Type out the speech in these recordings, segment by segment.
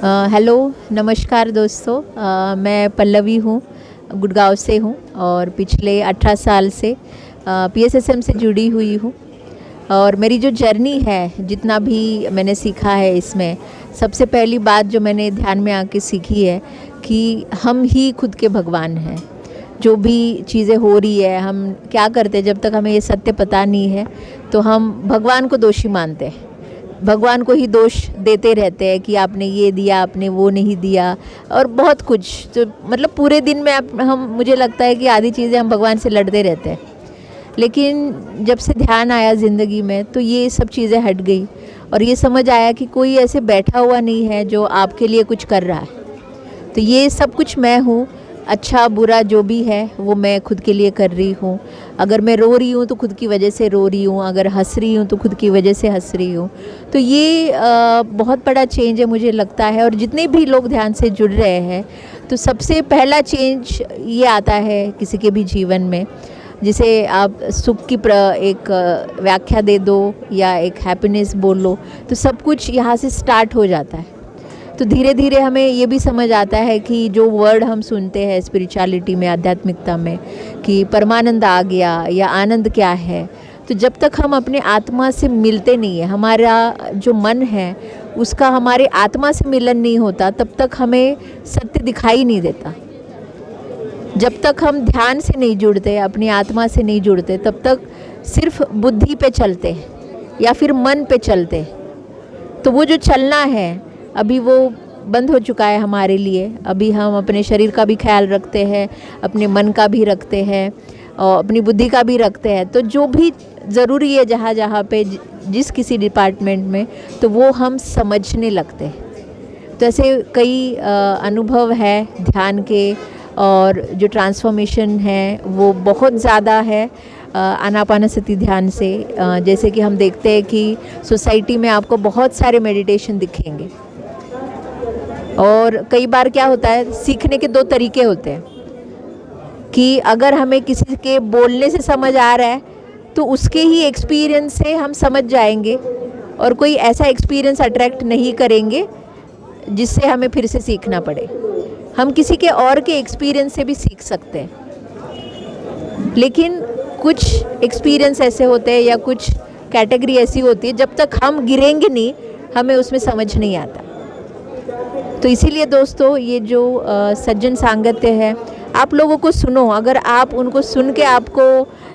Hello, नमस्कार दोस्तों। मैं पल्लवी हूँ, गुड़गांव से हूँ और पिछले 18 साल से पीएसएसएम से जुड़ी हुई हूँ। और मेरी जो जर्नी है, जितना भी मैंने सीखा है इसमें, सबसे पहली बात जो मैंने ध्यान में आके सीखी है कि हम ही खुद के भगवान हैं। जो भी चीज़ें हो रही है, हम क्या करते हैं, जब तक हमें ये सत्य पता नहीं है तो हम भगवान को दोषी मानते हैं, भगवान को ही दोष देते रहते हैं कि आपने ये दिया, आपने वो नहीं दिया, और बहुत कुछ। तो मतलब पूरे दिन में हम मुझे लगता है कि आधी चीज़ें हम भगवान से लड़ते रहते हैं। लेकिन जब से ध्यान आया ज़िंदगी में तो ये सब चीज़ें हट गई और ये समझ आया कि कोई ऐसे बैठा हुआ नहीं है जो आपके लिए कुछ कर रहा है। तो ये सब कुछ मैं हूँ, अच्छा बुरा जो भी है वो मैं खुद के लिए कर रही हूँ। अगर मैं रो रही हूँ तो खुद की वजह से रो रही हूँ, अगर हंस रही हूँ तो खुद की वजह से हंस रही हूँ। तो ये बहुत बड़ा चेंज है मुझे लगता है। और जितने भी लोग ध्यान से जुड़ रहे हैं तो सबसे पहला चेंज ये आता है किसी के भी जीवन में, जिसे आप सुख की एक व्याख्या दे दो या एक हैप्पीनेस बोल लो, तो सब कुछ यहाँ से स्टार्ट हो जाता है। तो धीरे धीरे हमें ये भी समझ आता है कि जो वर्ड हम सुनते हैं स्पिरिचुअलिटी में, आध्यात्मिकता में, कि परमानंद आ गया या आनंद क्या है, तो जब तक हम अपने आत्मा से मिलते नहीं है, हमारा जो मन है उसका हमारे आत्मा से मिलन नहीं होता, तब तक हमें सत्य दिखाई नहीं देता। जब तक हम ध्यान से नहीं जुड़ते, अपनी आत्मा से नहीं जुड़ते, तब तक सिर्फ बुद्धि पे चलते या फिर मन पे चलते। तो वो जो चलना है अभी वो बंद हो चुका है हमारे लिए। अभी हम अपने शरीर का भी ख्याल रखते हैं, अपने मन का भी रखते हैं और अपनी बुद्धि का भी रखते हैं। तो जो भी ज़रूरी है जहाँ जहाँ पे जिस किसी डिपार्टमेंट में, तो वो हम समझने लगते हैं। तो ऐसे कई अनुभव है ध्यान के, और जो ट्रांसफॉर्मेशन है वो बहुत ज़्यादा है आनापानसति ध्यान से। जैसे कि हम देखते हैं कि सोसाइटी में आपको बहुत सारे मेडिटेशन दिखेंगे, और कई बार क्या होता है, सीखने के दो तरीके होते हैं कि अगर हमें किसी के बोलने से समझ आ रहा है तो उसके ही एक्सपीरियंस से हम समझ जाएंगे, और कोई ऐसा एक्सपीरियंस अट्रैक्ट नहीं करेंगे जिससे हमें फिर से सीखना पड़े। हम किसी के और के एक्सपीरियंस से भी सीख सकते हैं, लेकिन कुछ एक्सपीरियंस ऐसे होते हैं या कुछ कैटेगरी ऐसी होती है, जब तक हम गिरेंगे नहीं हमें उसमें समझ नहीं आता। तो इसीलिए दोस्तों, ये जो सज्जन सांगत्य है, आप लोगों को सुनो। अगर आप उनको सुन के आपको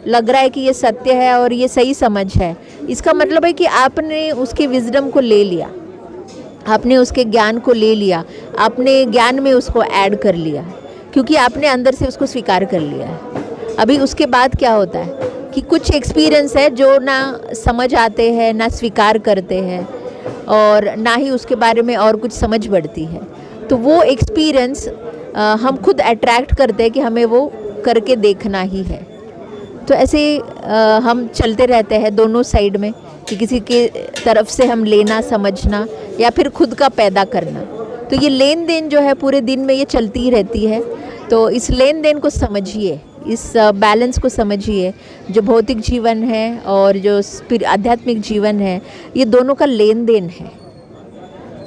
लग रहा है कि ये सत्य है और ये सही समझ है, इसका मतलब है कि आपने उसके विजडम को ले लिया, आपने उसके ज्ञान को ले लिया, आपने ज्ञान में उसको ऐड कर लिया, क्योंकि आपने अंदर से उसको स्वीकार कर लिया है। अभी उसके बाद क्या होता है कि कुछ एक्सपीरियंस है जो ना समझ आते हैं, ना स्वीकार करते हैं, और ना ही उसके बारे में और कुछ समझ बढ़ती है। तो वो एक्सपीरियंस हम खुद अट्रैक्ट करते हैं कि हमें वो करके देखना ही है। तो ऐसे हम चलते रहते हैं दोनों साइड में, कि किसी के तरफ से हम लेना, समझना, या फिर खुद का पैदा करना। तो ये लेन देन जो है पूरे दिन में ये चलती ही रहती है। तो इस लेन देन को समझिए, इस बैलेंस को समझिए। जो भौतिक जीवन है और जो आध्यात्मिक जीवन है, ये दोनों का लेन देन है।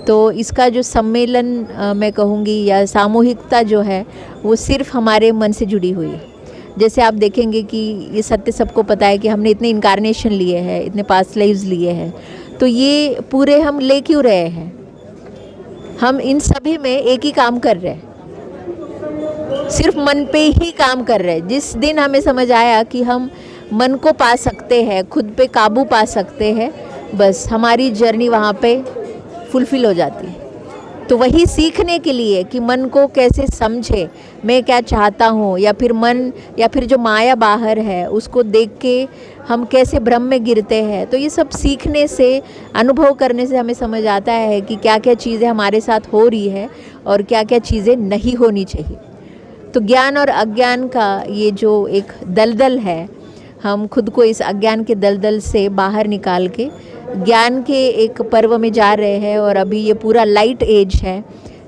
तो इसका जो सम्मेलन मैं कहूँगी, या सामूहिकता जो है, वो सिर्फ हमारे मन से जुड़ी हुई है। जैसे आप देखेंगे कि ये सत्य सबको पता है कि हमने इतने इनकारनेशन लिए हैं, इतने पास्ट लाइव्स लिए हैं, तो ये पूरे हम ले क्यों रहे हैं? हम इन सभी में एक ही काम कर रहे हैं, सिर्फ मन पे ही काम कर रहे हैं। जिस दिन हमें समझ आया कि हम मन को पा सकते हैं, खुद पे काबू पा सकते हैं, बस हमारी जर्नी वहाँ पे फुलफिल हो जाती है। तो वही सीखने के लिए कि मन को कैसे समझे, मैं क्या चाहता हूँ, या फिर मन, या फिर जो माया बाहर है उसको देख के हम कैसे भ्रम में गिरते हैं। तो ये सब सीखने से, अनुभव करने से हमें समझ आता है कि क्या क्या चीज़ें हमारे साथ हो रही है और क्या क्या चीज़ें नहीं होनी चाहिए। तो ज्ञान और अज्ञान का ये जो एक दलदल है, हम खुद को इस अज्ञान के दलदल से बाहर निकाल के ज्ञान के एक पर्व में जा रहे हैं। और अभी ये पूरा लाइट एज है,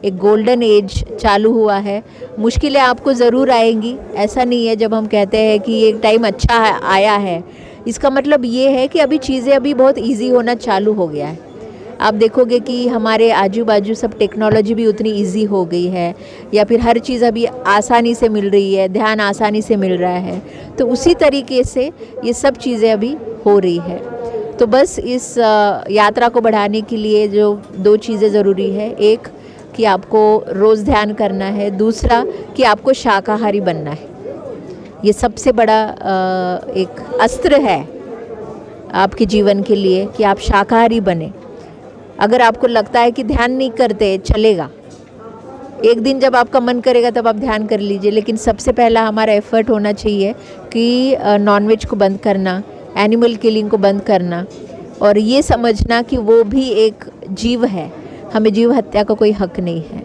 एक गोल्डन एज चालू हुआ है। मुश्किलें आपको ज़रूर आएंगी, ऐसा नहीं है। जब हम कहते हैं कि ये टाइम अच्छा आया है, इसका मतलब ये है कि अभी चीज़ें अभी बहुत इजी होना चालू हो गया है। आप देखोगे कि हमारे आजू बाजू सब टेक्नोलॉजी भी उतनी इजी हो गई है, या फिर हर चीज़ अभी आसानी से मिल रही है, ध्यान आसानी से मिल रहा है। तो उसी तरीके से ये सब चीज़ें अभी हो रही है। तो बस इस यात्रा को बढ़ाने के लिए जो 2 चीज़ें ज़रूरी है, एक कि आपको रोज़ ध्यान करना है, दूसरा कि आपको शाकाहारी बनना है। ये सबसे बड़ा एक अस्त्र है आपके जीवन के लिए कि आप शाकाहारी बने। अगर आपको लगता है कि ध्यान नहीं करते, चलेगा, एक दिन जब आपका मन करेगा तब आप ध्यान कर लीजिए, लेकिन सबसे पहला हमारा एफर्ट होना चाहिए कि नॉनवेज को बंद करना, एनिमल किलिंग को बंद करना, और ये समझना कि वो भी एक जीव है, हमें जीव हत्या का कोई हक नहीं है।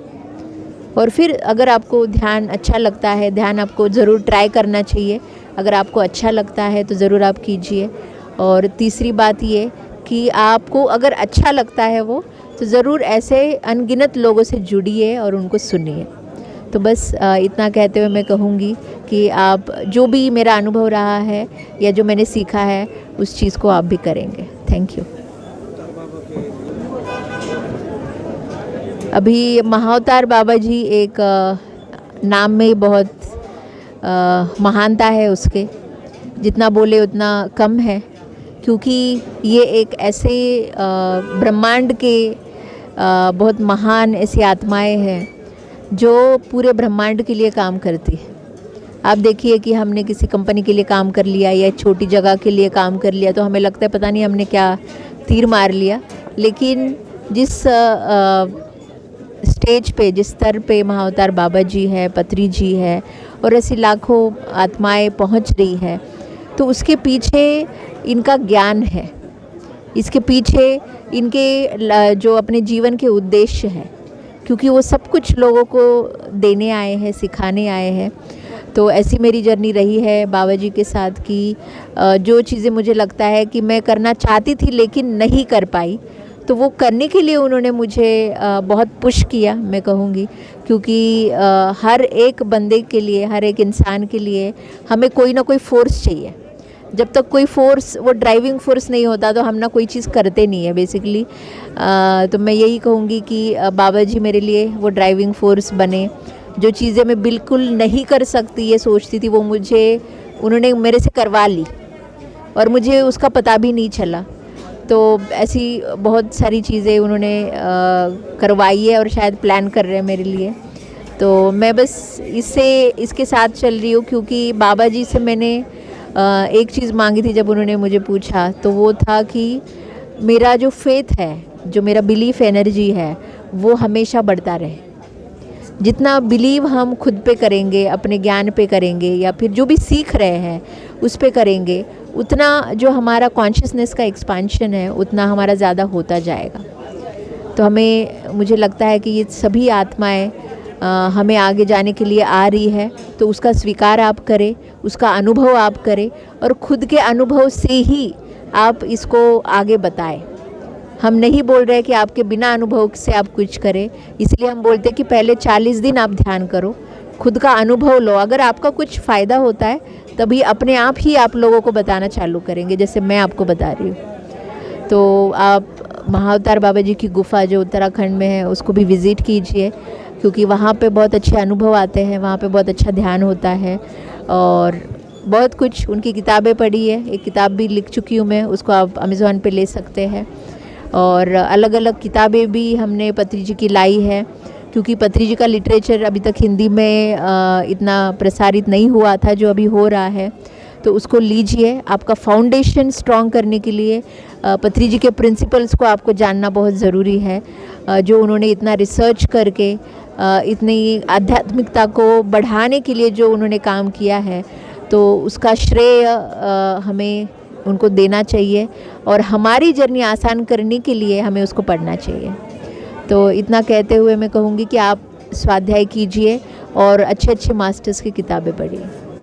और फिर अगर आपको ध्यान अच्छा लगता है, ध्यान आपको ज़रूर ट्राई करना चाहिए। अगर आपको अच्छा लगता है तो ज़रूर आप कीजिए। और तीसरी बात ये कि आपको अगर अच्छा लगता है वो, तो ज़रूर ऐसे अनगिनत लोगों से जुड़िए और उनको सुनिए। तो बस इतना कहते हुए मैं कहूँगी कि आप जो भी मेरा अनुभव रहा है या जो मैंने सीखा है, उस चीज़ को आप भी करेंगे। Thank you. अभी महाअवतार बाबा जी एक नाम में ही बहुत महानता है उसके, जितना बोले उतना कम है, क्योंकि ये एक ऐसे ब्रह्मांड के बहुत महान ऐसी आत्माएं हैं जो पूरे ब्रह्मांड के लिए काम करती है। आप देखिए कि हमने किसी कंपनी के लिए काम कर लिया या छोटी जगह के लिए काम कर लिया तो हमें लगता है पता नहीं हमने क्या तीर मार लिया, लेकिन जिस स्टेज पे, जिस स्तर पे महाअवतार बाबा जी है, पत्री जी है और ऐसी लाखों आत्माएं पहुंच रही है, तो उसके पीछे इनका ज्ञान है, इसके पीछे इनके जो अपने जीवन के उद्देश्य है, क्योंकि वो सब कुछ लोगों को देने आए हैं, सिखाने आए हैं। तो ऐसी मेरी जर्नी रही है बाबा जी के साथ कि जो चीज़ें मुझे लगता है कि मैं करना चाहती थी लेकिन नहीं कर पाई, तो वो करने के लिए उन्होंने मुझे बहुत पुश किया, मैं कहूँगी, क्योंकि हर एक बंदे के लिए, हर एक इंसान के लिए हमें कोई ना कोई फोर्स चाहिए। जब तक कोई फोर्स, वो ड्राइविंग फोर्स नहीं होता तो हम ना कोई चीज़ करते नहीं है बेसिकली। तो मैं यही कहूँगी कि बाबा जी मेरे लिए वो ड्राइविंग फोर्स बने। जो चीज़ें मैं बिल्कुल नहीं कर सकती ये सोचती थी, वो उन्होंने मेरे से करवा ली और मुझे उसका पता भी नहीं चला। तो ऐसी बहुत सारी चीज़ें उन्होंने करवाई है और शायद प्लान कर रहे हैं मेरे लिए। तो मैं बस इसके साथ चल रही हूँ, क्योंकि बाबा जी से मैंने एक चीज़ मांगी थी जब उन्होंने मुझे पूछा, तो वो था कि मेरा जो फेथ है, जो मेरा बिलीफ एनर्जी है, वो हमेशा बढ़ता रहे। जितना बिलीव हम खुद पे करेंगे, अपने ज्ञान पे करेंगे या फिर जो भी सीख रहे हैं उस पे करेंगे, उतना जो हमारा कॉन्शियसनेस का एक्सपेंशन है उतना हमारा ज़्यादा होता जाएगा। तो मुझे लगता है कि ये सभी आत्माएं हमें आगे जाने के लिए आ रही है, तो उसका स्वीकार आप करें, उसका अनुभव आप करें और खुद के अनुभव से ही आप इसको आगे बताएं। हम नहीं बोल रहे कि आपके बिना अनुभव से आप कुछ करें, इसलिए हम बोलते हैं कि पहले 40 दिन आप ध्यान करो, खुद का अनुभव लो। अगर आपका कुछ फ़ायदा होता है तभी अपने आप ही आप लोगों को बताना चालू करेंगे, जैसे मैं आपको बता रही हूँ। तो आप महाअवतार बाबा जी की गुफा जो उत्तराखंड में है उसको भी विज़िट कीजिए, क्योंकि वहाँ पे बहुत अच्छे अनुभव आते हैं, वहाँ पे बहुत अच्छा ध्यान होता है और बहुत कुछ। उनकी किताबें पढ़ी है, एक किताब भी लिख चुकी हूँ मैं, उसको आप अमेज़ॉन पे ले सकते हैं। और अलग अलग किताबें भी हमने पत्री जी की लाई है, क्योंकि पत्री जी का लिटरेचर अभी तक हिंदी में इतना प्रसारित नहीं हुआ था जो अभी हो रहा है। तो उसको लीजिए, आपका फाउंडेशन स्ट्रॉन्ग करने के लिए पत्री जी के प्रिंसिपल्स को आपको जानना बहुत ज़रूरी है, जो उन्होंने इतना रिसर्च करके इतनी आध्यात्मिकता को बढ़ाने के लिए जो उन्होंने काम किया है, तो उसका श्रेय हमें उनको देना चाहिए और हमारी जर्नी आसान करने के लिए हमें उसको पढ़ना चाहिए। तो इतना कहते हुए मैं कहूँगी कि आप स्वाध्याय कीजिए और अच्छे अच्छे मास्टर्स की किताबें पढ़िए।